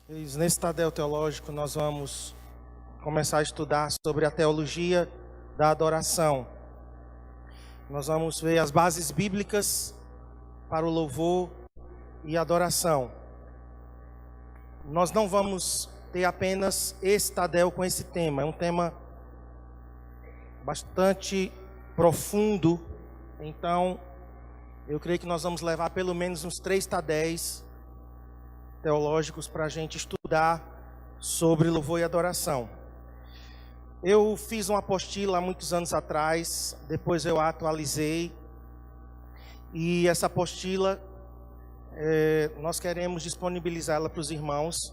Nesse Tadel Teológico, nós vamos começar a estudar sobre a teologia da adoração. Nós vamos ver as bases bíblicas para o louvor e adoração. Nós não vamos ter apenas esse Tadel com esse tema. É um tema bastante profundo. Então, eu creio que nós vamos levar pelo menos uns 3 Tadéis teológicos para a gente estudar sobre louvor e adoração. Eu fiz uma apostila há muitos anos atrás, depois eu a atualizei, e essa apostila nós queremos disponibilizá-la para os irmãos,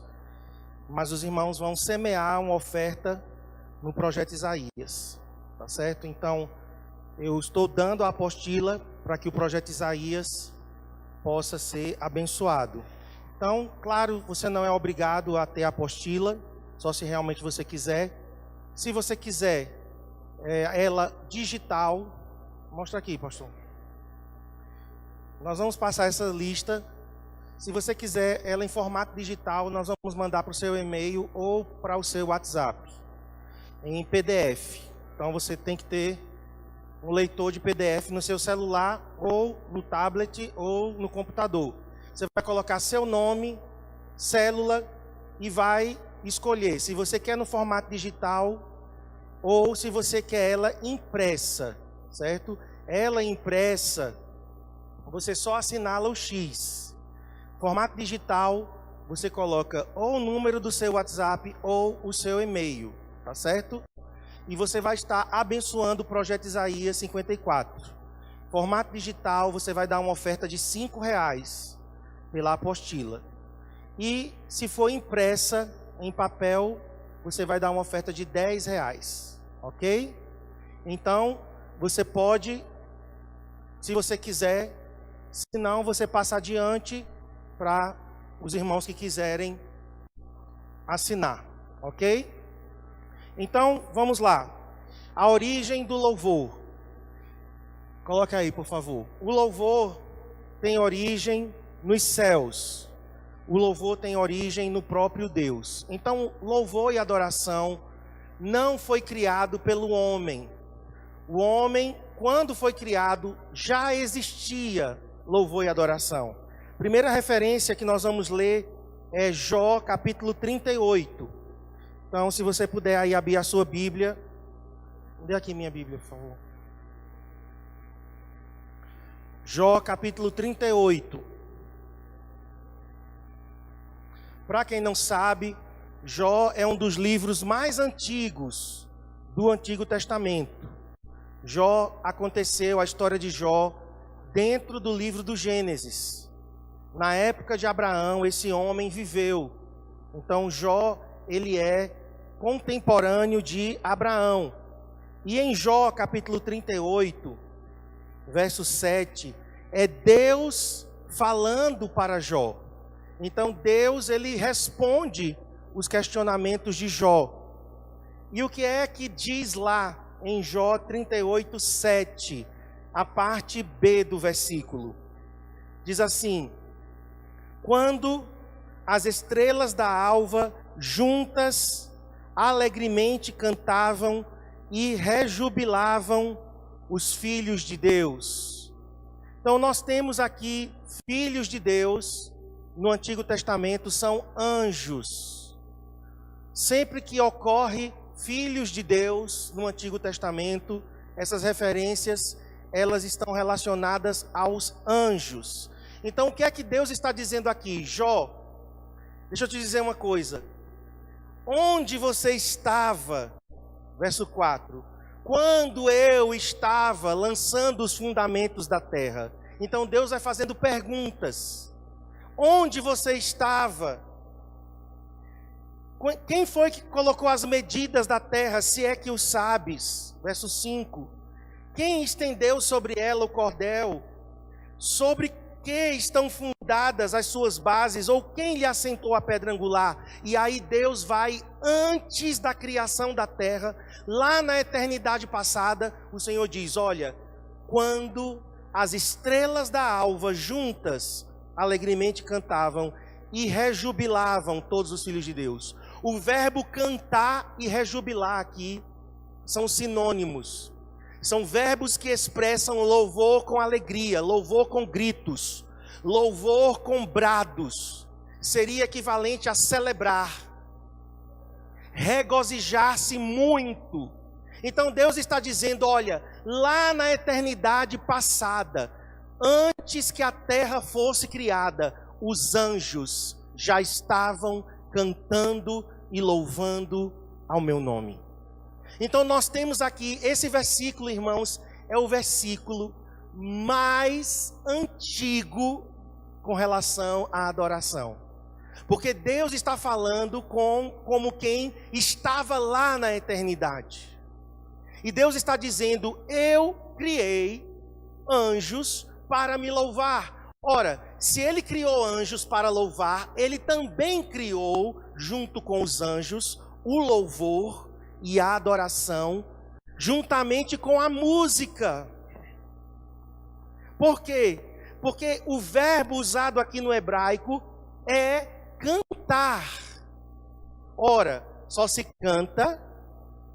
mas os irmãos vão semear uma oferta no Projeto Isaías, tá certo? Então, eu estou dando a apostila para que o Projeto Isaías possa ser abençoado. Então, claro, você não é obrigado a ter a apostila, só se realmente você quiser. Se você quiser ela digital, mostra aqui, pastor. Nós vamos passar essa lista. Se você quiser ela em formato digital, nós vamos mandar para o seu e-mail ou para o seu WhatsApp, em PDF. Então, você tem que ter um leitor de PDF no seu celular, ou no tablet, ou no computador. Você vai colocar seu nome, célula e vai escolher se você quer no formato digital ou se você quer ela impressa, certo? Ela impressa, você só assinala o X. Formato digital, você coloca ou o número do seu WhatsApp ou o seu e-mail, tá certo? E você vai estar abençoando o Projeto Isaías 54. Formato digital, você vai dar uma oferta de R$5 pela apostila. E se for impressa em papel, você vai dar uma oferta de R$10, ok? Então, você pode, se você quiser, se não, você passa adiante para os irmãos que quiserem assinar, ok? Então, vamos lá. A origem do louvor. Coloca aí, por favor. O louvor tem origem nos céus. O louvor tem origem no próprio Deus. Então, louvor e adoração não foi criado pelo homem. O homem, quando foi criado, já existia louvor e adoração. Primeira referência que nós vamos ler é Jó, capítulo 38. Então, se você puder aí abrir a sua Bíblia. Dê aqui minha Bíblia, por favor. Jó, capítulo 38. Para quem não sabe, Jó é um dos livros mais antigos do Antigo Testamento. Jó aconteceu, a história de Jó, dentro do livro do Gênesis. Na época de Abraão, esse homem viveu. Então, Jó, ele é contemporâneo de Abraão. E em Jó, capítulo 38, verso 7, é Deus falando para Jó. Então Deus, ele responde os questionamentos de Jó. E o que é que diz lá em Jó 38, 7, a parte B do versículo? Diz assim: quando as estrelas da alva juntas alegremente cantavam e rejubilavam os filhos de Deus. Então nós temos aqui filhos de Deus. No Antigo Testamento são anjos. Sempre que ocorre filhos de Deus no Antigo Testamento, essas referências, elas estão relacionadas aos anjos. Então o que é que Deus está dizendo aqui? Jó, deixa eu te dizer uma coisa. Onde você estava, verso 4, quando eu estava lançando os fundamentos da terra? Então Deus vai fazendo perguntas. Onde você estava? Quem foi que colocou as medidas da terra, se é que o sabes? Verso 5. Quem estendeu sobre ela o cordel? Sobre que estão fundadas as suas bases? Ou quem lhe assentou a pedra angular? E aí Deus vai, antes da criação da terra, lá na eternidade passada, o Senhor diz: olha, quando as estrelas da alva juntas alegremente cantavam e rejubilavam todos os filhos de Deus. O verbo cantar e rejubilar aqui são sinônimos. São verbos que expressam louvor com alegria, louvor com gritos, louvor com brados. Seria equivalente a celebrar, regozijar-se muito. Então Deus está dizendo, olha, lá na eternidade passada, antes que a terra fosse criada, os anjos já estavam cantando e louvando ao meu nome. Então nós temos aqui, esse versículo, irmãos, é o versículo mais antigo com relação à adoração. Porque Deus está falando como quem estava lá na eternidade. E Deus está dizendo, eu criei anjos para me louvar. Ora, se Ele criou anjos para louvar, Ele também criou, junto com os anjos, o louvor e a adoração, juntamente com a música. Por quê? Porque o verbo usado aqui no hebraico é cantar. Ora, só se canta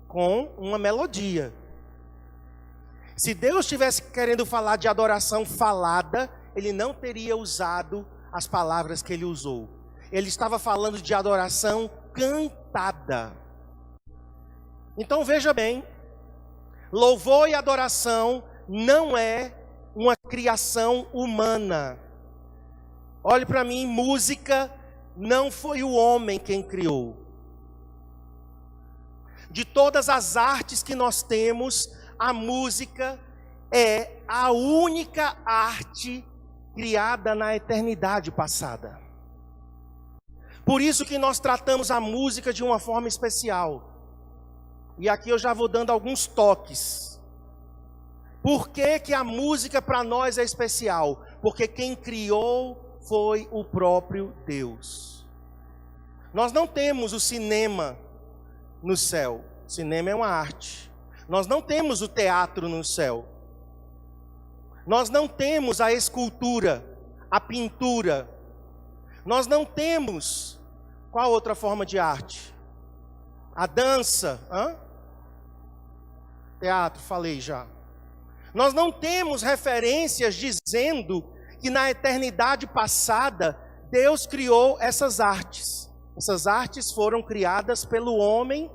com uma melodia. Se Deus estivesse querendo falar de adoração falada, Ele não teria usado as palavras que Ele usou. Ele estava falando de adoração cantada. Então veja bem, louvor e adoração não é uma criação humana. Olhe para mim, música não foi o homem quem criou. De todas as artes que nós temos, a música é a única arte criada na eternidade passada. Por isso que nós tratamos a música de uma forma especial. E aqui eu já vou dando alguns toques. Por que que a música para nós é especial? Porque quem criou foi o próprio Deus. Nós não temos o cinema no céu. O cinema é uma arte. Nós não temos o teatro no céu. Nós não temos a escultura, a pintura. Nós não temos... Qual outra forma de arte? A dança. Teatro, falei já. Nós não temos referências dizendo que na eternidade passada Deus criou essas artes. Essas artes foram criadas pelo homem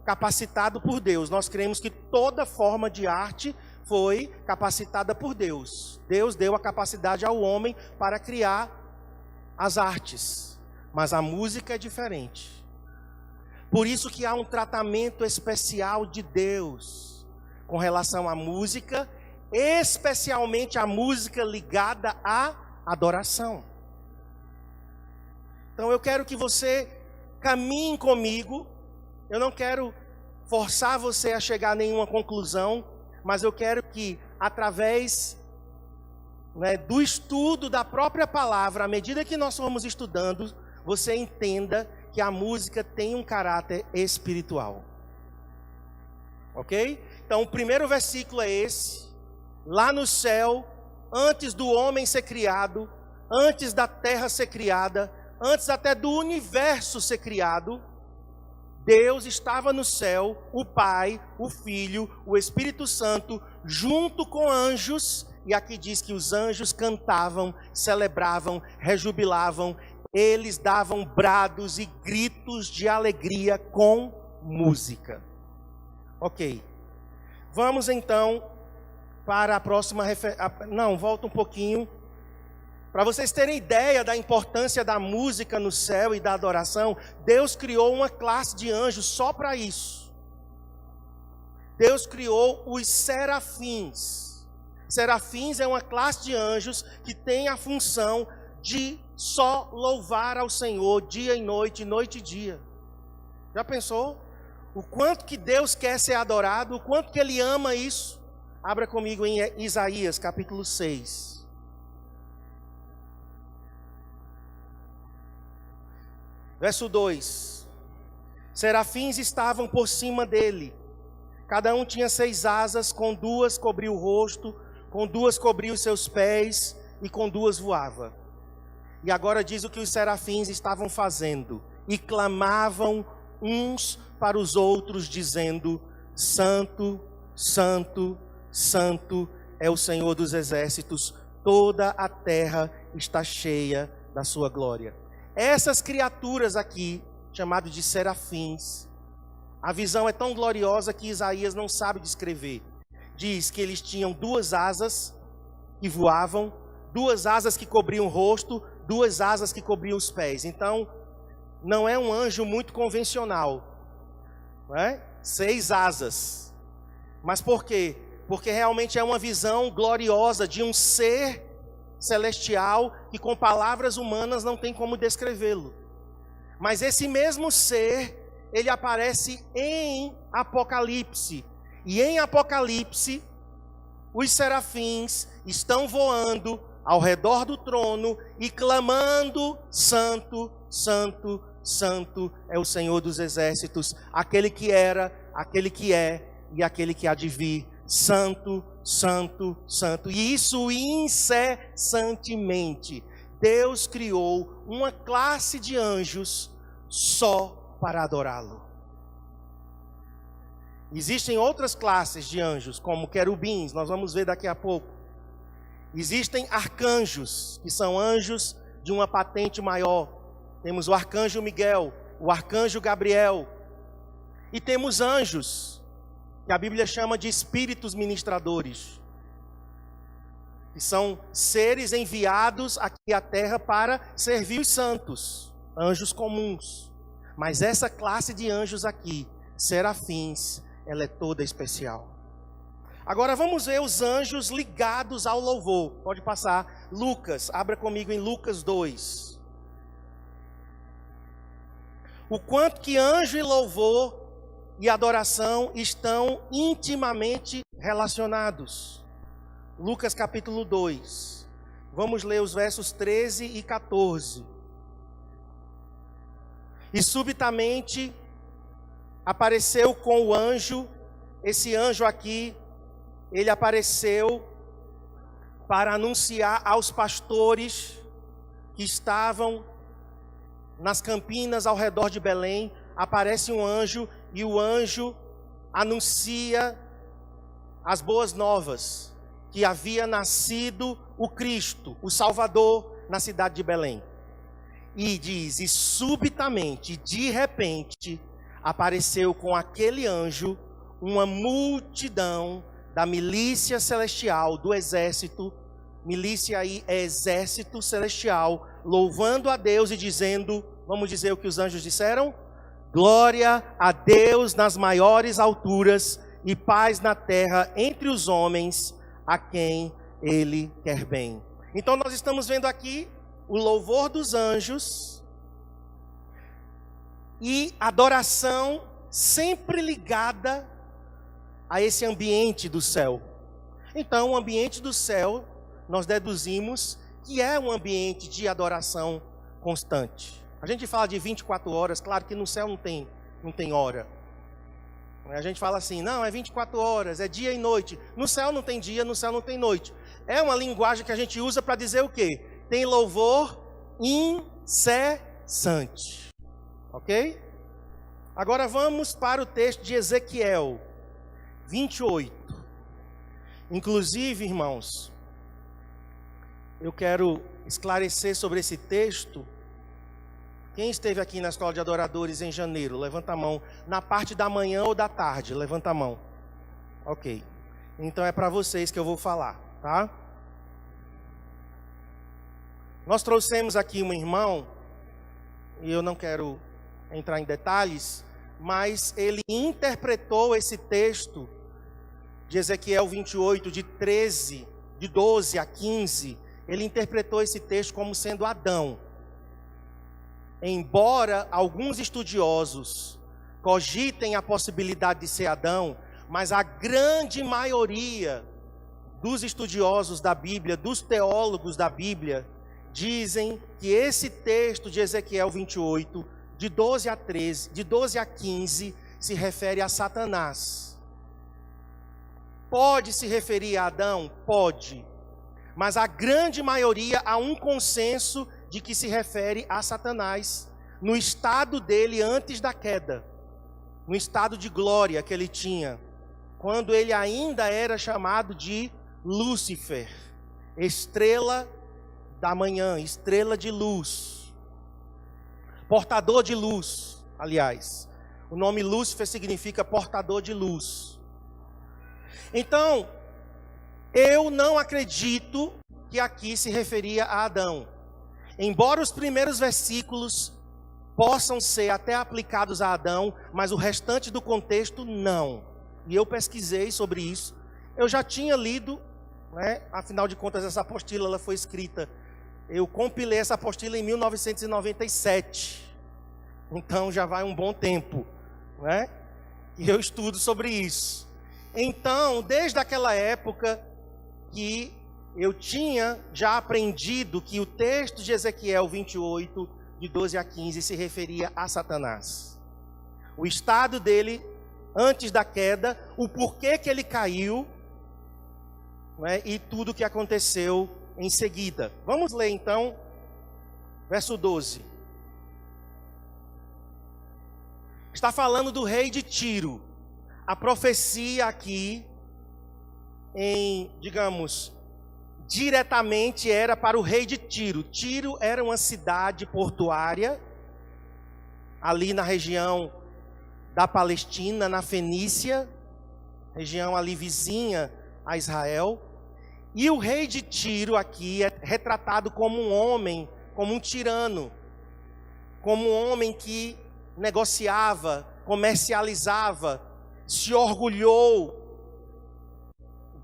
capacitado por Deus. Nós cremos que toda forma de arte foi capacitada por Deus. Deus deu a capacidade ao homem para criar as artes. Mas a música é diferente. Por isso que há um tratamento especial de Deus com relação à música, especialmente a música ligada à adoração. Então eu quero que você caminhe comigo. Eu não quero forçar você a chegar a nenhuma conclusão, mas eu quero que através do estudo da própria palavra, à medida que nós formos estudando, você entenda que a música tem um caráter espiritual. Ok? Então o primeiro versículo é esse. Lá no céu, antes do homem ser criado, antes da terra ser criada, antes até do universo ser criado, Deus estava no céu, o Pai, o Filho, o Espírito Santo, junto com anjos, e aqui diz que os anjos cantavam, celebravam, rejubilavam, eles davam brados e gritos de alegria com música. Ok, vamos então para a próxima referência. Não, volta um pouquinho. Para vocês terem ideia da importância da música no céu e da adoração, Deus criou uma classe de anjos só para isso. Deus criou os serafins. Serafins é uma classe de anjos que tem a função de só louvar ao Senhor dia e noite e dia. Já pensou? O quanto que Deus quer ser adorado, o quanto que Ele ama isso? Abra comigo em Isaías capítulo 6. Verso 2. Serafins estavam por cima dele. Cada um tinha 6 asas, com 2 cobria o rosto, com 2 cobria os seus pés, e com 2 voava. E agora diz o que os serafins estavam fazendo. E clamavam uns para os outros, dizendo: Santo, Santo, Santo é o Senhor dos exércitos, toda a terra está cheia da sua glória. Essas criaturas aqui, chamadas de serafins, a visão é tão gloriosa que Isaías não sabe descrever. Diz que eles tinham 2 asas que voavam, 2 asas que cobriam o rosto, 2 asas que cobriam os pés. Então, não é um anjo muito convencional, não é? 6 asas. Mas por quê? Porque realmente é uma visão gloriosa de um ser celestial que com palavras humanas não tem como descrevê-lo. Mas esse mesmo ser, ele aparece em Apocalipse. E em Apocalipse, os serafins estão voando ao redor do trono e clamando: Santo, Santo, Santo é o Senhor dos exércitos, aquele que era, aquele que é e aquele que há de vir. Santo, Santo, Santo. E isso incessantemente. Deus criou uma classe de anjos só para adorá-lo. Existem outras classes de anjos, como querubins, nós vamos ver daqui a pouco. Existem arcanjos, que são anjos de uma patente maior. Temos o arcanjo Miguel, o arcanjo Gabriel. E temos anjos, que a Bíblia chama de espíritos ministradores, que são seres enviados aqui à terra para servir os santos, anjos comuns. Mas essa classe de anjos aqui, serafins, ela é toda especial. Agora vamos ver os anjos ligados ao louvor. Pode passar, Lucas, abra comigo em Lucas 2. O quanto que anjo e louvor e adoração estão intimamente relacionados. Lucas capítulo 2. Vamos ler os versos 13 e 14. E subitamente apareceu com o anjo, esse anjo aqui, ele apareceu para anunciar aos pastores que estavam nas campinas ao redor de Belém. Aparece um anjo e o anjo anuncia as boas novas, que havia nascido o Cristo, o Salvador, na cidade de Belém. E diz, e subitamente, de repente, apareceu com aquele anjo uma multidão da milícia celestial, do exército, milícia aí é exército celestial, louvando a Deus e dizendo, vamos dizer o que os anjos disseram? Glória a Deus nas maiores alturas e paz na terra entre os homens a quem Ele quer bem. Então nós estamos vendo aqui o louvor dos anjos e adoração sempre ligada a esse ambiente do céu. Então o ambiente do céu, nós deduzimos que é um ambiente de adoração constante. A gente fala de 24 horas, claro que no céu não tem hora. A gente fala assim, não, é 24 horas, é dia e noite. No céu não tem dia, no céu não tem noite. É uma linguagem que a gente usa para dizer o quê? Tem louvor incessante. Ok? Agora vamos para o texto de Ezequiel 28. Inclusive, irmãos, eu quero esclarecer sobre esse texto. Quem esteve aqui na Escola de Adoradores em janeiro? Levanta a mão. Na parte da manhã ou da tarde? Levanta a mão. Ok. Então é para vocês que eu vou falar, tá? Nós trouxemos aqui um irmão, e eu não quero entrar em detalhes, mas ele interpretou esse texto de Ezequiel 28, de 12 a 15, ele interpretou esse texto como sendo Adão. Embora alguns estudiosos cogitem a possibilidade de ser Adão, mas a grande maioria dos estudiosos da Bíblia, dos teólogos da Bíblia, dizem que esse texto de Ezequiel 28, de 12 a 15, se refere a Satanás. Pode se referir a Adão? Pode. Mas a grande maioria há um consenso de que se refere a Satanás, no estado dele antes da queda, no estado de glória que ele tinha, quando ele ainda era chamado de Lúcifer, estrela da manhã, estrela de luz, portador de luz, aliás. O nome Lúcifer significa portador de luz. Então, eu não acredito que aqui se referia a Adão. Embora os primeiros versículos possam ser até aplicados a Adão, mas o restante do contexto não. E eu pesquisei sobre isso. Eu já tinha lido, né? Afinal de contas, essa apostila ela foi escrita. Eu compilei essa apostila em 1997. Então já vai um bom tempo, né? E eu estudo sobre isso. Então, desde aquela época que eu tinha já aprendido que o texto de Ezequiel 28, de 12 a 15, se referia a Satanás. O estado dele antes da queda, o porquê que ele caiu, né, e tudo o que aconteceu em seguida. Vamos ler então, verso 12. Está falando do rei de Tiro. A profecia aqui, diretamente era para o rei de Tiro. Tiro era uma cidade portuária, ali na região da Palestina, na Fenícia, região ali vizinha a Israel. E o rei de Tiro aqui é retratado como um homem, como um tirano, como um homem que negociava, comercializava, se orgulhou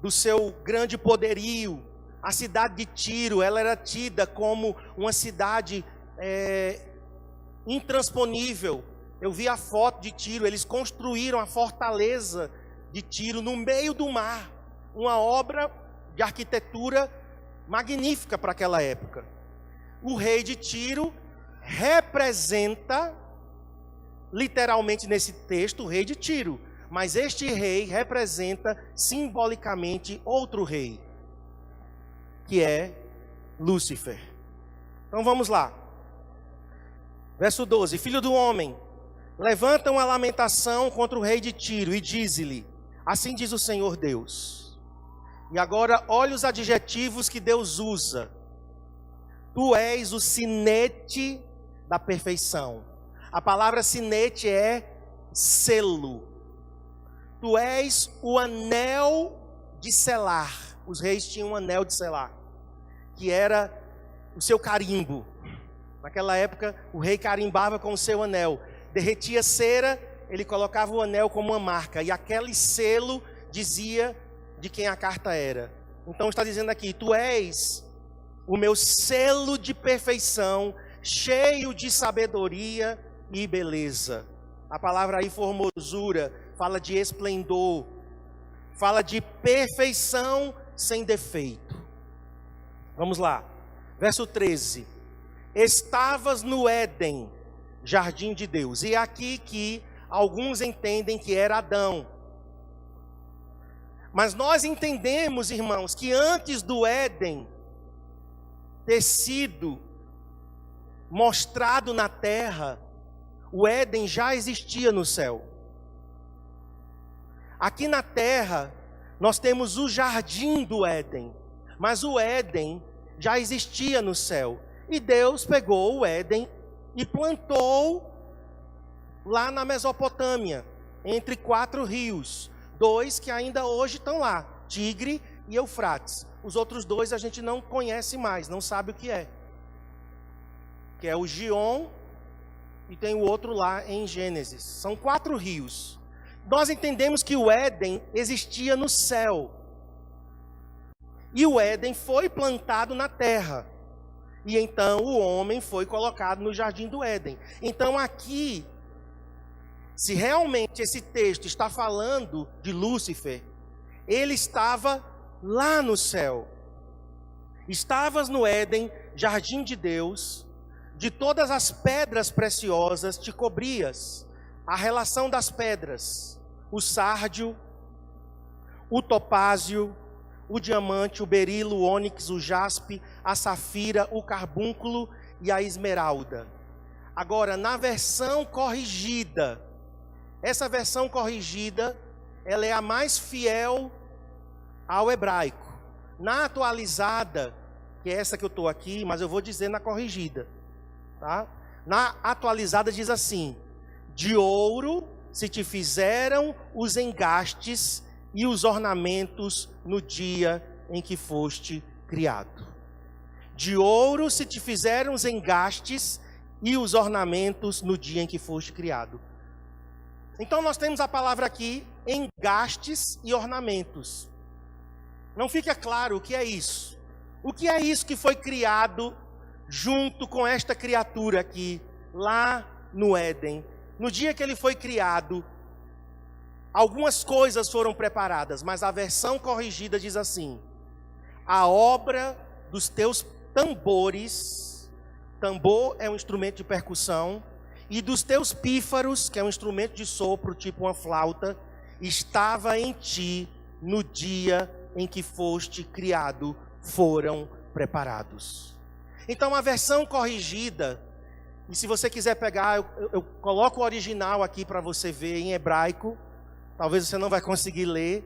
do seu grande poderio. A cidade de Tiro, ela era tida como uma cidade intransponível. Eu vi a foto de Tiro, eles construíram a fortaleza de Tiro no meio do mar. Uma obra de arquitetura magnífica para aquela época. O rei de Tiro representa, literalmente nesse texto, o rei de Tiro. Mas este rei representa simbolicamente outro rei, que é Lúcifer. Então vamos lá. Verso 12. Filho do homem, levanta uma lamentação contra o rei de Tiro e dize-lhe: assim diz o Senhor Deus. E agora olha os adjetivos que Deus usa. Tu és o sinete da perfeição. A palavra sinete é selo. Tu és o anel de selar. Os reis tinham um anel de selar, que era o seu carimbo. Naquela época, o rei carimbava com o seu anel. Derretia cera, ele colocava o anel como uma marca. E aquele selo dizia de quem a carta era. Então está dizendo aqui: tu és o meu selo de perfeição, cheio de sabedoria e beleza. A palavra aí, formosura, fala de esplendor, fala de perfeição sem defeito. Vamos lá, verso 13. Estavas no Éden, jardim de Deus. E é aqui que alguns entendem que era Adão. Mas nós entendemos, irmãos, que antes do Éden ter sido mostrado na terra, o Éden já existia no céu. Aqui na terra, nós temos o jardim do Éden, mas o Éden já existia no céu. E Deus pegou o Éden e plantou lá na Mesopotâmia, entre 4 rios. 2 que ainda hoje estão lá, Tigre e Eufrates. Os outros 2 a gente não conhece mais, não sabe o que é. Que é o Gion e tem o outro lá em Gênesis. São 4 rios. Nós entendemos que o Éden existia no céu. E o Éden foi plantado na terra. E então o homem foi colocado no jardim do Éden. Então aqui, se realmente esse texto está falando de Lúcifer, ele estava lá no céu. Estavas no Éden, jardim de Deus, de todas as pedras preciosas te cobrias. A relação das pedras: o sárdio, o topázio, o diamante, o berilo, o ônix, o jaspe, a safira, o carbúnculo e a esmeralda. Agora, na versão corrigida, essa versão corrigida, ela é a mais fiel ao hebraico. Na atualizada, que é essa que eu estou aqui, mas eu vou dizer na corrigida, tá? Na atualizada diz assim: de ouro se te fizeram os engastes e os ornamentos no dia em que foste criado. De ouro se te fizeram os engastes e os ornamentos no dia em que foste criado. Então nós temos a palavra aqui, engastes e ornamentos. Não fica claro o que é isso. O que é isso que foi criado junto com esta criatura aqui, lá no Éden? No dia que ele foi criado, algumas coisas foram preparadas, mas a versão corrigida diz assim: a obra dos teus tambores, tambor é um instrumento de percussão, e dos teus pífaros, que é um instrumento de sopro, tipo uma flauta, estava em ti no dia em que foste criado, foram preparados. Então a versão corrigida, e se você quiser pegar, eu coloco o original aqui para você ver em hebraico. Talvez você não vai conseguir ler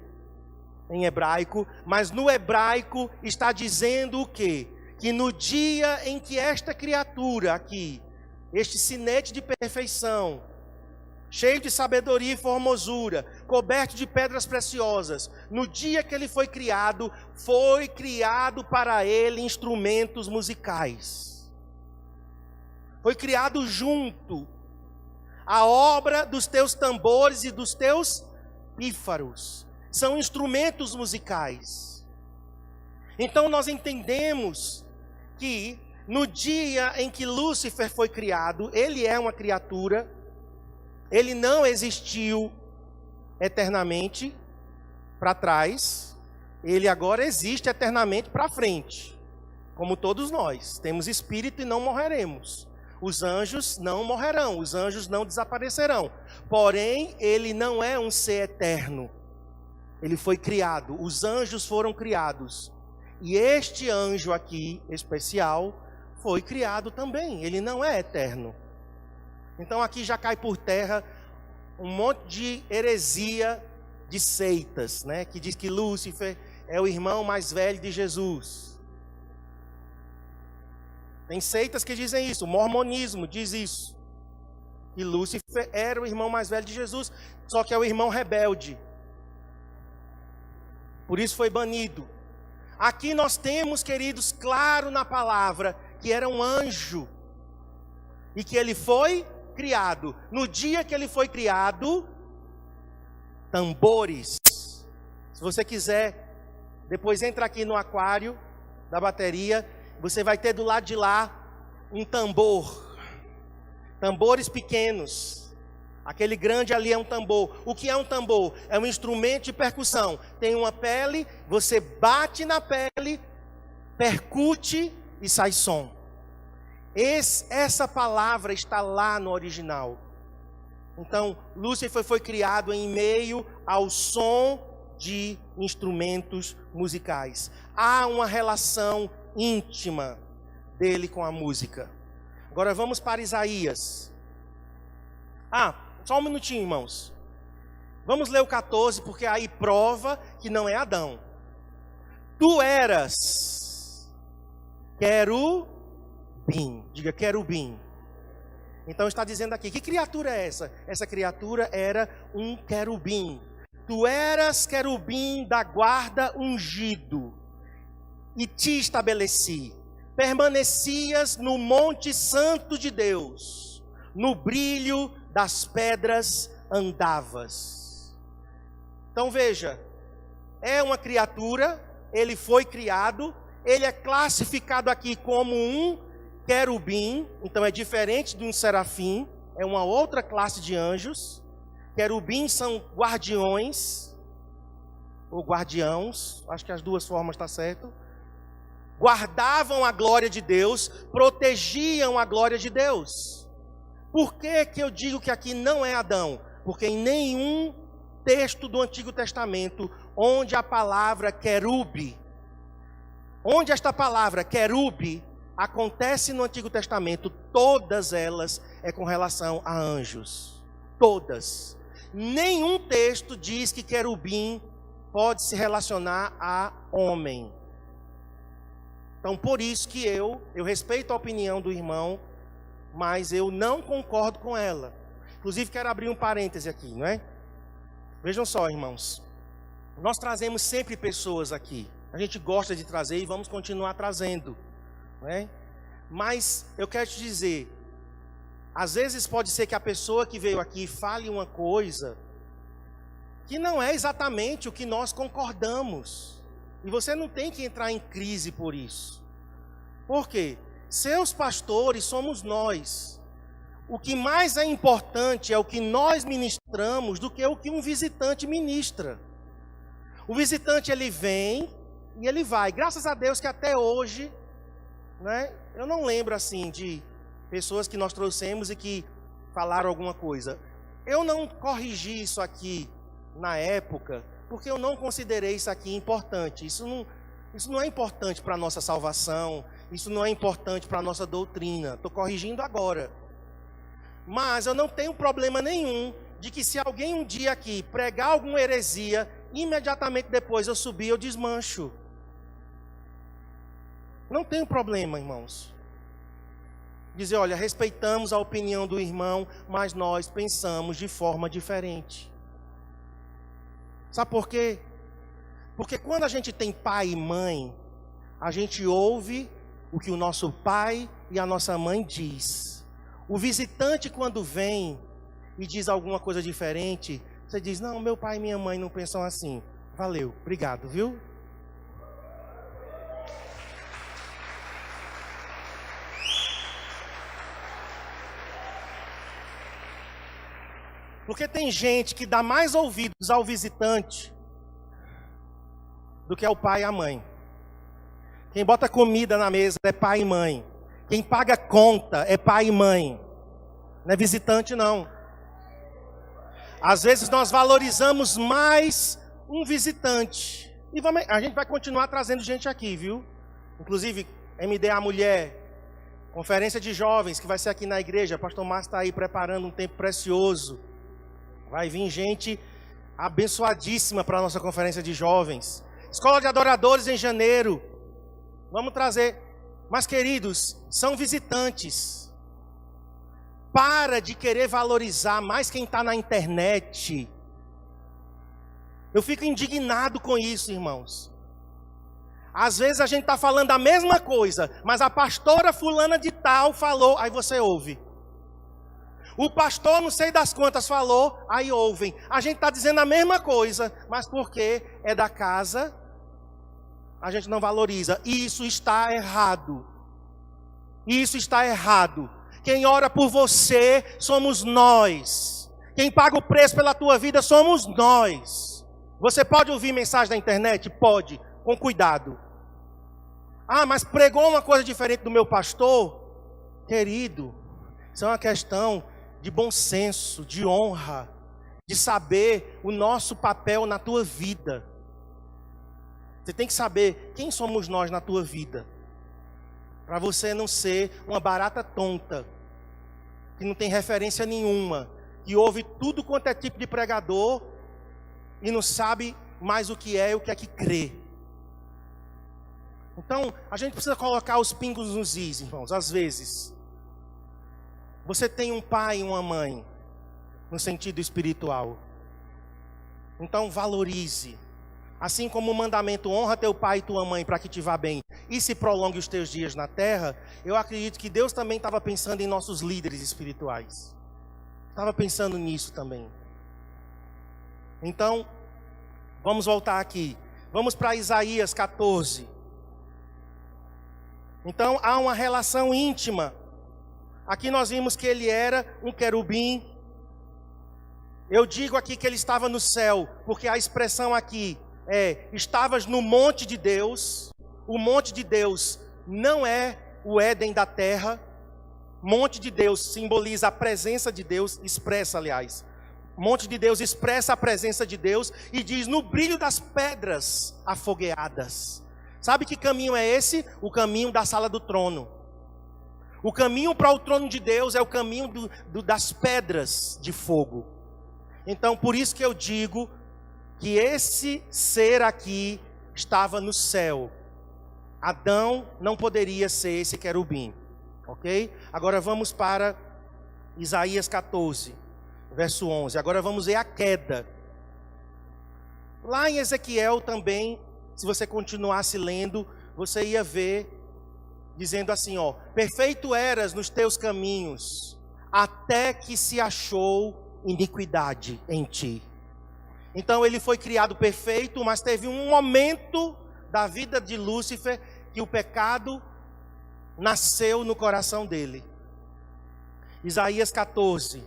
em hebraico, mas no hebraico está dizendo o quê? Que no dia em que esta criatura aqui, este sinete de perfeição, cheio de sabedoria e formosura, coberto de pedras preciosas, no dia que ele foi criado para ele instrumentos musicais. Foi criado junto a obra dos teus tambores e dos teus pífaros. São instrumentos musicais. Então nós entendemos que no dia em que Lúcifer foi criado, ele é uma criatura, ele não existiu eternamente para trás, ele agora existe eternamente para frente, como todos nós, temos espírito e não morreremos. Os anjos não morrerão, os anjos não desaparecerão, porém ele não é um ser eterno, ele foi criado, os anjos foram criados, e este anjo aqui, especial, foi criado também, ele não é eterno. Então aqui já cai por terra um monte de heresia de seitas, né? Que diz que Lúcifer é o irmão mais velho de Jesus. Tem seitas que dizem isso, o mormonismo diz isso. Que Lúcifer era o irmão mais velho de Jesus, só que é o irmão rebelde. Por isso foi banido. Aqui nós temos, queridos, claro na palavra, que era um anjo. E que ele foi criado. No dia que ele foi criado, tambores. Se você quiser, depois entra aqui no aquário da bateria, você vai ter do lado de lá um tambor. Tambores pequenos. Aquele grande ali é um tambor. O que é um tambor? É um instrumento de percussão. Tem uma pele, você bate na pele, percute e sai som. Essa palavra está lá no original. Então, Lúcifer foi criado em meio ao som de instrumentos musicais. Há uma relação íntima dele com a música. Agora vamos para Isaías. Só um minutinho, irmãos. Vamos ler o 14, porque aí prova que não é Adão. Tu eras querubim. Diga querubim. Então está dizendo aqui, que criatura é essa? Essa criatura era um querubim. Tu eras querubim da guarda ungido, e te estabeleci. Permanecias no monte santo de Deus, no brilho das pedras andavas. Então veja, é uma criatura, ele foi criado, ele é classificado aqui como um querubim, então é diferente de um serafim, é uma outra classe de anjos. Querubins são guardiões, ou guardiãos, acho que as duas formas está certo. Guardavam a glória de Deus, protegiam a glória de Deus. Por que eu digo que aqui não é Adão? Porque em nenhum texto do Antigo Testamento, onde a palavra querube, onde esta palavra querube acontece no Antigo Testamento, todas elas é com relação a anjos. Todas. Nenhum texto diz que querubim pode se relacionar a homem. Então, por isso que eu respeito a opinião do irmão, mas eu não concordo com ela. Inclusive, quero abrir um parêntese aqui, não é? Vejam só, irmãos. Nós trazemos sempre pessoas aqui. A gente gosta de trazer e vamos continuar trazendo, não é? Mas eu quero te dizer, às vezes pode ser que a pessoa que veio aqui fale uma coisa que não é exatamente o que nós concordamos. E você não tem que entrar em crise por isso. Por quê? Seus pastores somos nós. O que mais é importante é o que nós ministramos do que o que um visitante ministra. O visitante, ele vem e ele vai. Graças a Deus que até hoje, né, eu não lembro assim de pessoas que nós trouxemos e que falaram alguma coisa. Eu não corrigi isso aqui na época, porque eu não considerei isso aqui importante. Isso não é importante para a nossa salvação, isso não é importante para a nossa doutrina. Estou corrigindo agora. Mas eu não tenho problema nenhum de que se alguém um dia aqui pregar alguma heresia, imediatamente depois eu subir, eu desmancho. Não tenho problema, irmãos. Dizer, olha, respeitamos a opinião do irmão, mas nós pensamos de forma diferente. Sabe por quê? Porque quando a gente tem pai e mãe, a gente ouve o que o nosso pai e a nossa mãe diz. O visitante, quando vem e diz alguma coisa diferente, você diz, não, meu pai e minha mãe não pensam assim. Valeu, obrigado, viu? Porque tem gente que dá mais ouvidos ao visitante do que ao pai e à mãe. Quem bota comida na mesa é pai e mãe. Quem paga conta é pai e mãe. Não é visitante, não. Às vezes nós valorizamos mais um visitante. E a gente vai continuar trazendo gente aqui, viu? Inclusive, MDA Mulher, conferência de jovens, que vai ser aqui na igreja. O pastor Márcio está aí preparando um tempo precioso. Vai vir gente abençoadíssima para a nossa conferência de jovens. Escola de adoradores em janeiro. Vamos trazer. Mas, queridos, são visitantes. Para de querer valorizar mais quem está na internet. Eu fico indignado com isso, irmãos. Às vezes a gente está falando a mesma coisa, mas a pastora fulana de tal falou, aí você ouve. O pastor não sei das quantas falou, aí ouvem. A gente está dizendo a mesma coisa, mas porque é da casa, a gente não valoriza. E isso está errado. Isso está errado. Quem ora por você somos nós. Quem paga o preço pela tua vida somos nós. Você pode ouvir mensagem na internet? Pode, com cuidado. Ah, mas pregou uma coisa diferente do meu pastor? Querido, isso é uma questão de bom senso, de honra, de saber o nosso papel na tua vida. Você tem que saber quem somos nós na tua vida, para você não ser uma barata tonta, que não tem referência nenhuma, que ouve tudo quanto é tipo de pregador e não sabe mais o que é e o que é que crê. Então, a gente precisa colocar os pingos nos is, irmãos, às vezes. Você tem um pai e uma mãe, no sentido espiritual. Então valorize. Assim como o mandamento honra teu pai e tua mãe para que te vá bem e se prolongue os teus dias na terra, eu acredito que Deus também estava pensando em nossos líderes espirituais. Estava pensando nisso também. Então, vamos voltar aqui. Vamos para Isaías 14. Então, há uma relação íntima. Aqui nós vimos que ele era um querubim. Eu digo aqui que ele estava no céu, porque a expressão aqui é, estavas no monte de Deus. O monte de Deus não é o Éden da terra. Monte de Deus simboliza a presença de Deus, expressa, aliás. Monte de Deus expressa a presença de Deus e diz, no brilho das pedras afogueadas. Sabe que caminho é esse? O caminho da sala do trono. O caminho para o trono de Deus é o caminho das pedras de fogo. Então, por isso que eu digo que esse ser aqui estava no céu. Adão não poderia ser esse querubim, ok? Agora vamos para Isaías 14, verso 11. Agora vamos ver a queda. Lá em Ezequiel também, se você continuasse lendo, você ia ver, dizendo assim, ó: perfeito eras nos teus caminhos, até que se achou iniquidade em ti. Então ele foi criado perfeito, mas teve um momento da vida de Lúcifer que o pecado nasceu no coração dele. Isaías 14.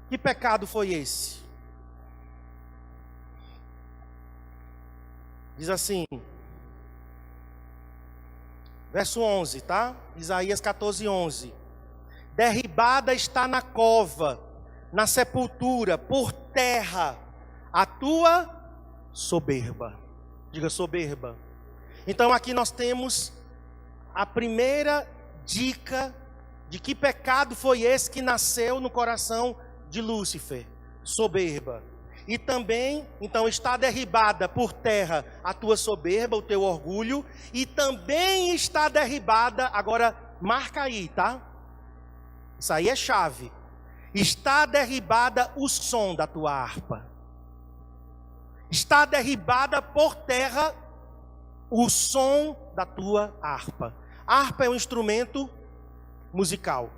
Que pecado foi esse? Diz assim, verso 11, tá? Isaías 14, 11. Derribada está na cova, na sepultura, por terra, a tua soberba. Diga soberba. Então aqui nós temos a primeira dica de que pecado foi esse que nasceu no coração de Lúcifer. Soberba. E também, então, está derribada por terra a tua soberba, o teu orgulho. E também está derribada, agora marca aí, tá? Isso aí é chave. Está derribada o som da tua harpa. Está derribada por terra o som da tua harpa. A harpa é um instrumento musical.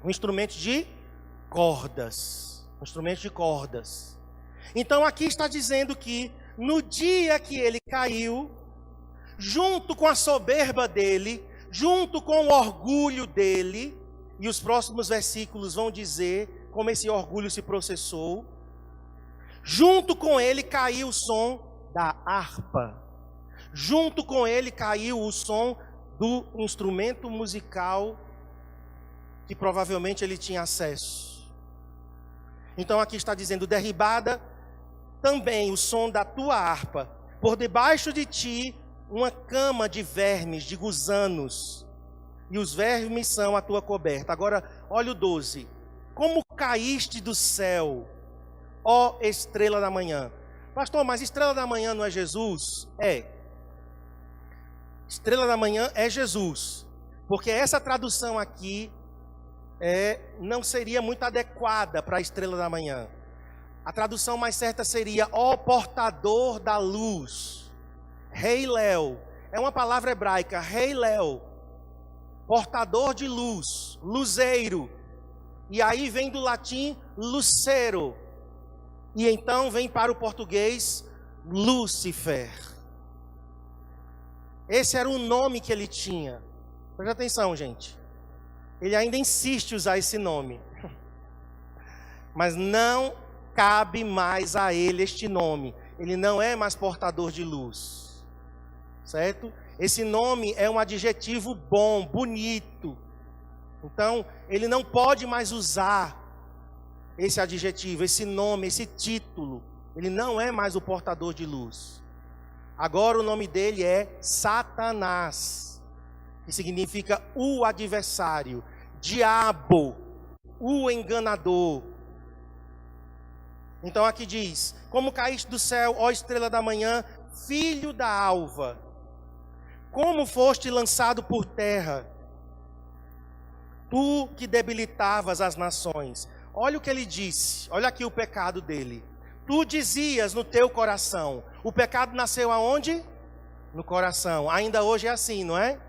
Um instrumento de cordas. Um instrumento de cordas. Então aqui está dizendo que no dia que ele caiu, junto com a soberba dele, junto com o orgulho dele, e os próximos versículos vão dizer como esse orgulho se processou, junto com ele caiu o som da harpa, junto com ele caiu o som do instrumento musical que provavelmente ele tinha acesso. Então aqui está dizendo, derribada também o som da tua harpa, por debaixo de ti uma cama de vermes, de gusanos, e os vermes são a tua coberta. Agora, olha o 12. Como caíste do céu, ó estrela da manhã. Pastor, mas estrela da manhã não é Jesus? É. Estrela da manhã é Jesus. Porque essa tradução aqui não seria muito adequada para a estrela da manhã. A tradução mais certa seria, ó portador da luz. Rei Léo. É uma palavra hebraica, Rei Léo. Portador de luz, luzeiro. E aí vem do latim lucero. E então vem para o português Lúcifer. Esse era o nome que ele tinha. Presta atenção, gente. Ele ainda insiste em usar esse nome. Mas não cabe mais a ele este nome. Ele não é mais portador de luz. Certo? Esse nome é um adjetivo bom, bonito. Então, ele não pode mais usar esse adjetivo, esse nome, esse título. Ele não é mais o portador de luz. Agora o nome dele é Satanás, que significa o adversário, diabo, o enganador. Então aqui diz, como caíste do céu, ó estrela da manhã, filho da alva, como foste lançado por terra, tu que debilitavas as nações. Olha o que ele disse, olha aqui o pecado dele. Tu dizias no teu coração, o pecado nasceu aonde? No coração, ainda hoje é assim, não é?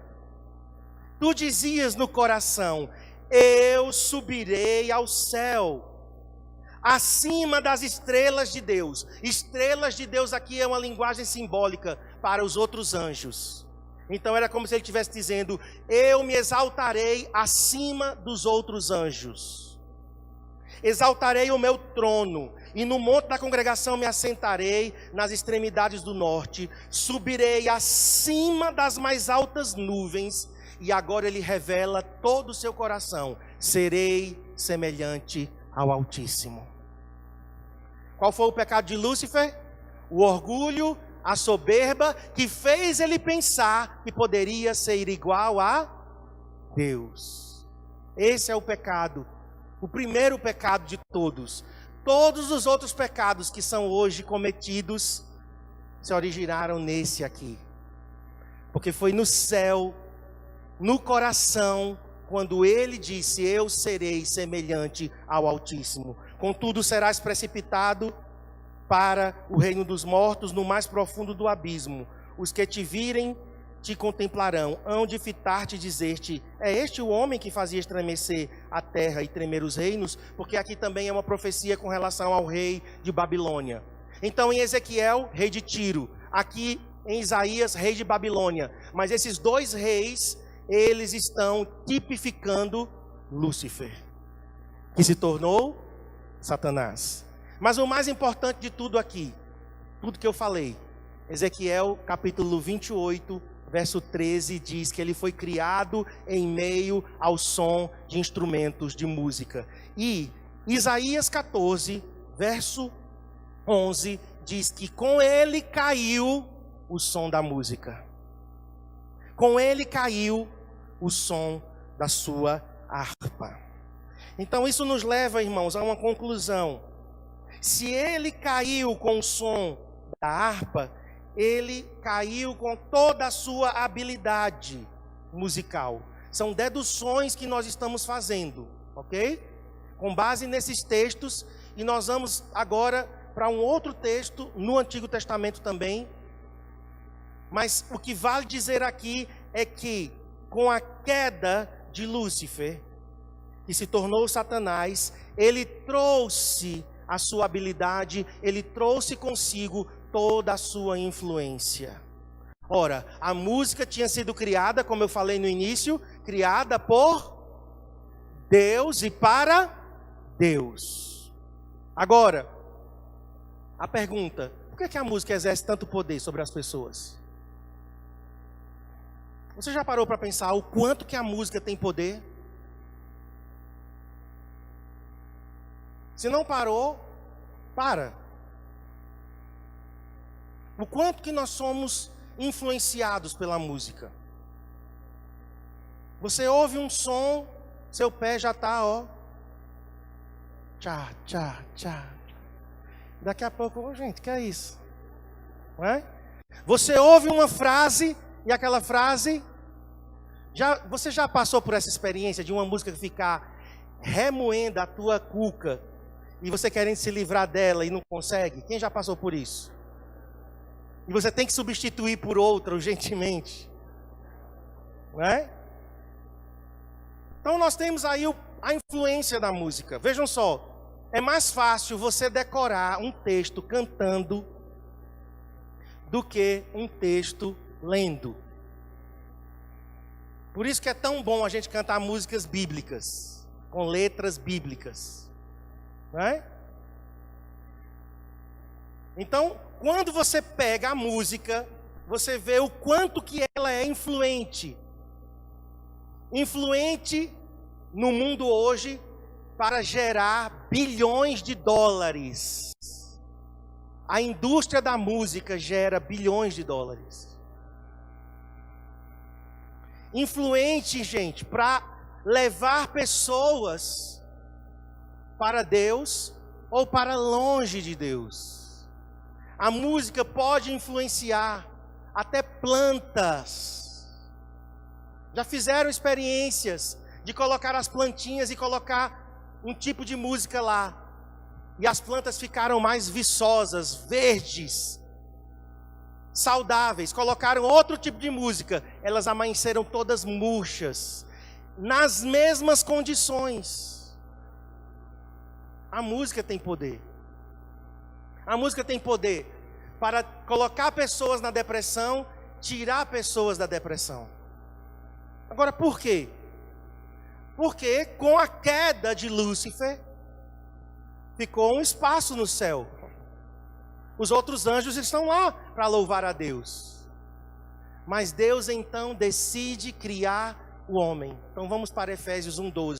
Tu dizias no coração, eu subirei ao céu, acima das estrelas de Deus. Estrelas de Deus aqui é uma linguagem simbólica para os outros anjos. Então era como se ele estivesse dizendo, eu me exaltarei acima dos outros anjos. Exaltarei o meu trono, e no monte da congregação me assentarei nas extremidades do norte. Subirei acima das mais altas nuvens. E agora ele revela todo o seu coração. Serei semelhante ao Altíssimo. Qual foi o pecado de Lúcifer? O orgulho, a soberba, que fez ele pensar que poderia ser igual a Deus. Esse é o pecado, o primeiro pecado de todos. Todos os outros pecados que são hoje cometidos se originaram nesse aqui. Porque foi no céu, no coração, quando ele disse: eu serei semelhante ao Altíssimo. Contudo, serás precipitado para o reino dos mortos, no mais profundo do abismo. Os que te virem te contemplarão, hão de fitar-te e dizer-te: é este o homem que fazia estremecer a terra e tremer os reinos? Porque aqui também é uma profecia com relação ao rei de Babilônia. Então em Ezequiel, rei de Tiro, aqui em Isaías, rei de Babilônia. Mas esses dois reis, eles estão tipificando Lúcifer, que se tornou Satanás. Mas o mais importante de tudo aqui, tudo que eu falei, Ezequiel capítulo 28, verso 13, diz que ele foi criado em meio ao som de instrumentos de música. E Isaías 14, verso 11, diz que com ele caiu o som da música. Com ele caiu o som da sua harpa. Então isso nos leva, irmãos, a uma conclusão. Se ele caiu com o som da harpa, ele caiu com toda a sua habilidade musical. São deduções que nós estamos fazendo, ok? Com base nesses textos, e nós vamos agora para um outro texto, no Antigo Testamento também. Mas o que vale dizer aqui é que, com a queda de Lúcifer, que se tornou Satanás, ele trouxe a sua habilidade, ele trouxe consigo toda a sua influência. Ora, a música tinha sido criada, como eu falei no início, criada por Deus e para Deus. Agora, a pergunta: por que a música exerce tanto poder sobre as pessoas? Você já parou para pensar o quanto que a música tem poder? Se não parou, para. O quanto que nós somos influenciados pela música. Você ouve um som, seu pé já está, ó. Tchá, tchá, tchá. Daqui a pouco, gente, que é isso? Não é? Você ouve uma frase, e aquela frase, você já passou por essa experiência de uma música ficar remoendo a tua cuca, e você querendo se livrar dela e não consegue? Quem já passou por isso? E você tem que substituir por outra urgentemente, não é? Então nós temos aí a influência da música. Vejam só, é mais fácil você decorar um texto cantando do que um texto lendo. Por isso que é tão bom a gente cantar músicas bíblicas, com letras bíblicas, não é? Então, quando você pega a música, você vê o quanto que ela é influente. Influente no mundo hoje para gerar bilhões de dólares. A indústria da música gera bilhões de dólares. Influente, gente, para levar pessoas para Deus ou para longe de Deus. A música pode influenciar até plantas. Já fizeram experiências de colocar as plantinhas e colocar um tipo de música lá. E as plantas ficaram mais viçosas, verdes, saudáveis. Colocaram outro tipo de música. Elas amanheceram todas murchas. Nas mesmas condições. A música tem poder. A música tem poder para colocar pessoas na depressão, tirar pessoas da depressão. Agora, por quê? Porque com a queda de Lúcifer, ficou um espaço no céu. Os outros anjos estão lá para louvar a Deus. Mas Deus então decide criar o homem. Então vamos para Efésios 1:12.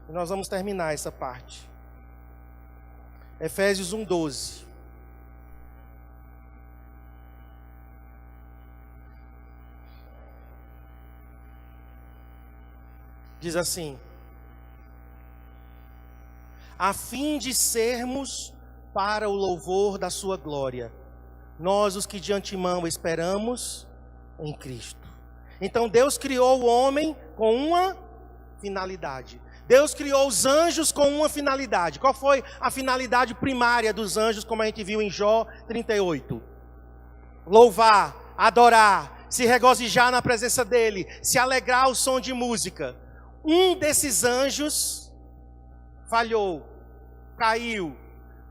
E nós vamos terminar essa parte. Efésios 1:12. Diz assim: a fim de sermos para o louvor da sua glória, nós os que de antemão esperamos em Cristo. Então Deus criou o homem com uma finalidade. Deus criou os anjos com uma finalidade. Qual foi a finalidade primária dos anjos, como a gente viu em Jó 38? Louvar, adorar, se regozijar na presença dele, se alegrar ao som de música. Um desses anjos falhou, caiu,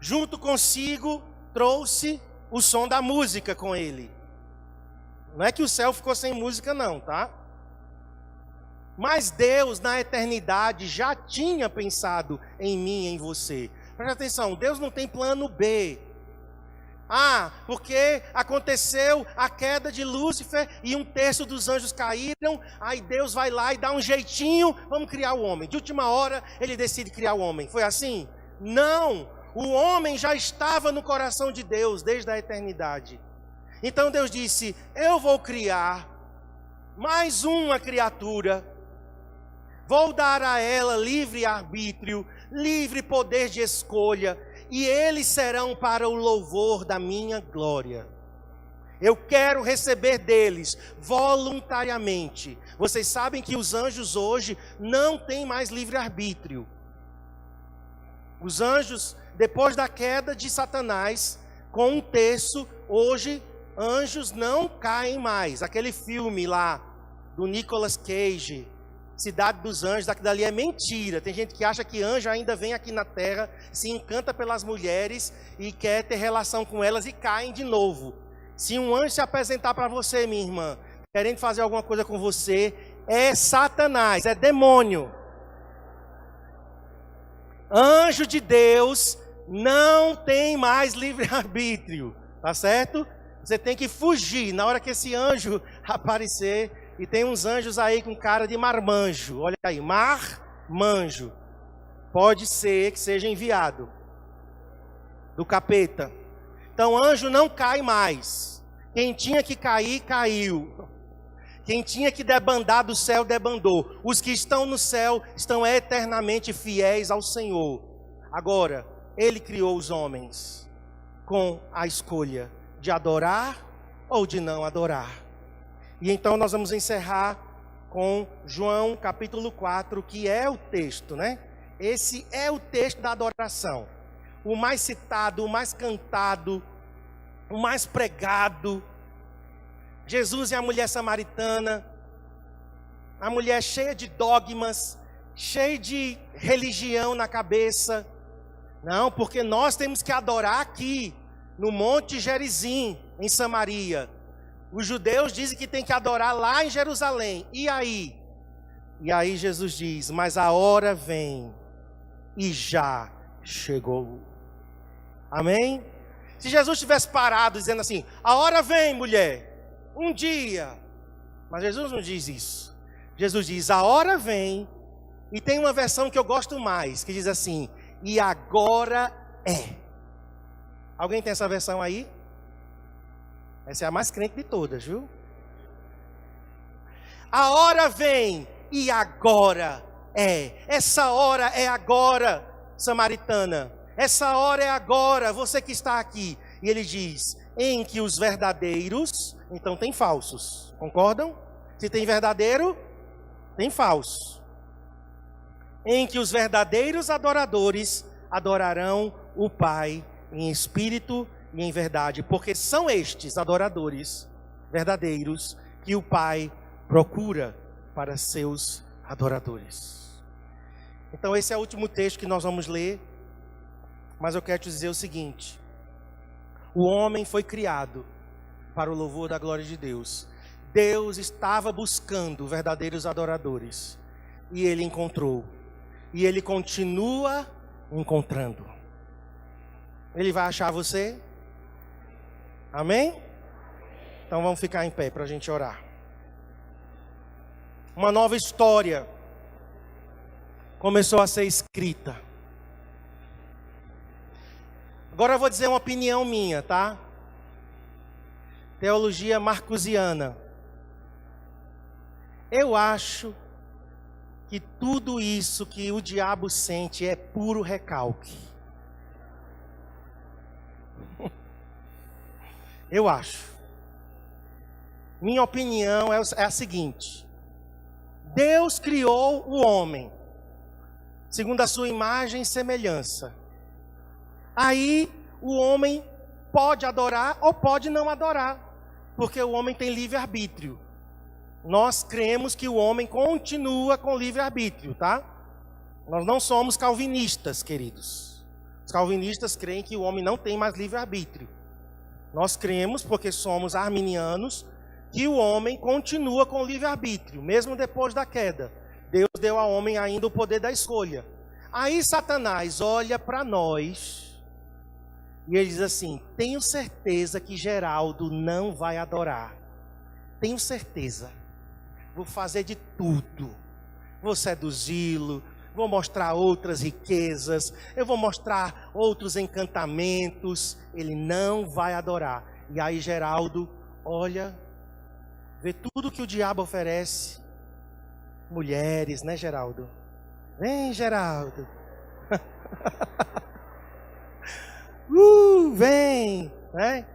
junto consigo trouxe o som da música com ele. Não é que o céu ficou sem música não, tá? Mas Deus, na eternidade, já tinha pensado em mim e em você. Presta atenção, Deus não tem plano B. Ah, porque aconteceu a queda de Lúcifer e um terço dos anjos caíram, aí Deus vai lá e dá um jeitinho, vamos criar o homem. De última hora, ele decide criar o homem. Foi assim? Não, o homem já estava no coração de Deus desde a eternidade. Então Deus disse, eu vou criar mais uma criatura, vou dar a ela livre arbítrio, livre poder de escolha, e eles serão para o louvor da minha glória. Eu quero receber deles voluntariamente. Vocês sabem que os anjos hoje não têm mais livre arbítrio. Os anjos, depois da queda de Satanás, com um terço, hoje anjos não caem mais. Aquele filme lá do Nicolas Cage, Cidade dos Anjos, aquilo dali é mentira. Tem gente que acha que anjo ainda vem aqui na terra, se encanta pelas mulheres e quer ter relação com elas e caem de novo. Se um anjo se apresentar para você, minha irmã, querendo fazer alguma coisa com você, é Satanás, é demônio. Anjo de Deus não tem mais livre-arbítrio, tá certo? Você tem que fugir na hora que esse anjo aparecer. E tem uns anjos aí com cara de marmanjo. Olha aí, marmanjo. Pode ser que seja enviado do capeta. Então anjo não cai mais. Quem tinha que cair, caiu. Quem tinha que debandar do céu, debandou. Os que estão no céu estão eternamente fiéis ao Senhor. Agora, Ele criou os homens com a escolha de adorar ou de não adorar. E então nós vamos encerrar com João capítulo 4, que é o texto, né? Esse é o texto da adoração. O mais citado, o mais cantado, o mais pregado. Jesus e a mulher samaritana. A mulher cheia de dogmas, cheia de religião na cabeça. Não, porque nós temos que adorar aqui, no Monte Gerizim, em Samaria. Os judeus dizem que tem que adorar lá em Jerusalém. E aí? E aí Jesus diz, mas a hora vem e já chegou. Amém? Se Jesus tivesse parado dizendo assim, a hora vem, mulher, um dia. Mas Jesus não diz isso. Jesus diz, a hora vem. E tem uma versão que eu gosto mais, que diz assim, e agora é. Alguém tem essa versão aí? Essa é a mais crente de todas, viu? A hora vem e agora é. Essa hora é agora, samaritana. Essa hora é agora, você que está aqui. E ele diz, em que os verdadeiros, então tem falsos. Concordam? Se tem verdadeiro, tem falso. Em que os verdadeiros adoradores adorarão o Pai em espírito e em verdade, porque são estes adoradores verdadeiros que o Pai procura para seus adoradores. Então esse é o último texto que nós vamos ler, mas eu quero te dizer o seguinte: o homem foi criado para o louvor da glória de Deus. Deus estava buscando verdadeiros adoradores e Ele encontrou, e Ele continua encontrando. Ele vai achar você? Amém? Então vamos ficar em pé para a gente orar. Uma nova história começou a ser escrita. Agora eu vou dizer uma opinião minha, tá? Teologia marcusiana. Eu acho que tudo isso que o diabo sente é puro recalque. Eu acho. Minha opinião é a seguinte: Deus criou o homem segundo a sua imagem e semelhança. Aí o homem pode adorar ou pode não adorar, porque o homem tem livre-arbítrio. Nós cremos que o homem continua com livre-arbítrio, tá? Nós não somos calvinistas, queridos. Os calvinistas creem que o homem não tem mais livre-arbítrio. Nós cremos, porque somos arminianos, que o homem continua com livre-arbítrio, mesmo depois da queda. Deus deu ao homem ainda o poder da escolha. Aí Satanás olha para nós e ele diz assim: tenho certeza que Geraldo não vai adorar. Tenho certeza. Vou fazer de tudo. Vou seduzi-lo, vou mostrar outras riquezas, eu vou mostrar outros encantamentos. Ele não vai adorar. E aí Geraldo olha, vê tudo que o diabo oferece. Mulheres, né, Geraldo? Vem, Geraldo. Vem, né?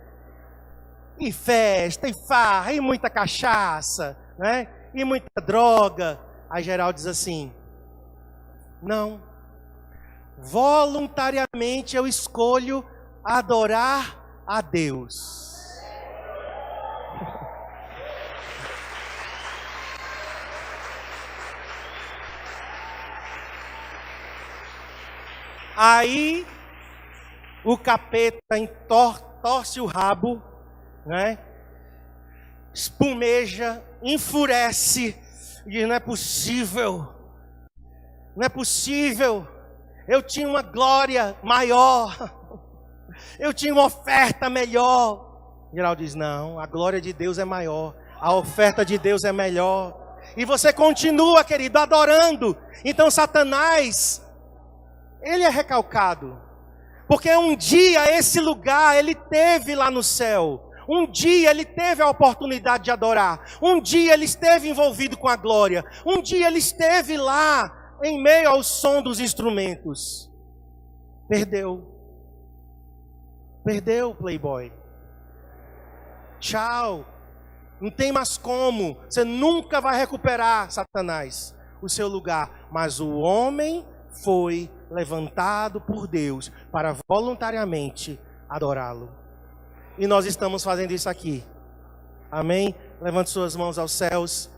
E festa, e farra, e muita cachaça, né? E muita droga. Aí Geraldo diz assim: não, voluntariamente eu escolho adorar a Deus. Aí o capeta torce o rabo, né? Espumeja, enfurece, e diz: não é possível, não é possível, eu tinha uma glória maior, eu tinha uma oferta melhor. Geraldo diz: não, a glória de Deus é maior, a oferta de Deus é melhor. E você continua, querido, adorando. Então Satanás, ele é recalcado, porque um dia esse lugar ele teve lá no céu. Um dia ele teve a oportunidade de adorar. Um dia ele esteve envolvido com a glória. Um dia ele esteve lá em meio ao som dos instrumentos. Perdeu. Perdeu, playboy. Tchau. Não tem mais como. Você nunca vai recuperar, Satanás, o seu lugar. Mas o homem foi levantado por Deus para voluntariamente adorá-lo. E nós estamos fazendo isso aqui. Amém? Levante suas mãos aos céus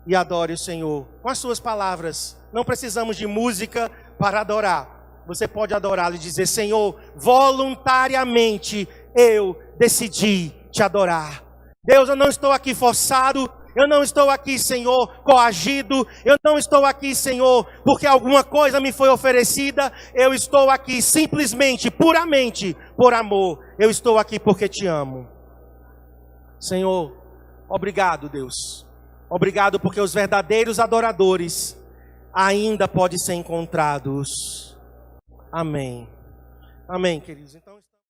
e adore o Senhor com as suas palavras. Não precisamos de música para adorar. Você pode adorá-lo e dizer: Senhor, voluntariamente eu decidi te adorar. Deus, eu não estou aqui forçado. Eu não estou aqui, Senhor, coagido. Eu não estou aqui, Senhor, porque alguma coisa me foi oferecida. Eu estou aqui simplesmente, puramente, por amor. Eu estou aqui porque te amo. Senhor, obrigado, Deus. Obrigado porque os verdadeiros adoradores ainda podem ser encontrados. Amém. Amém, queridos. Então...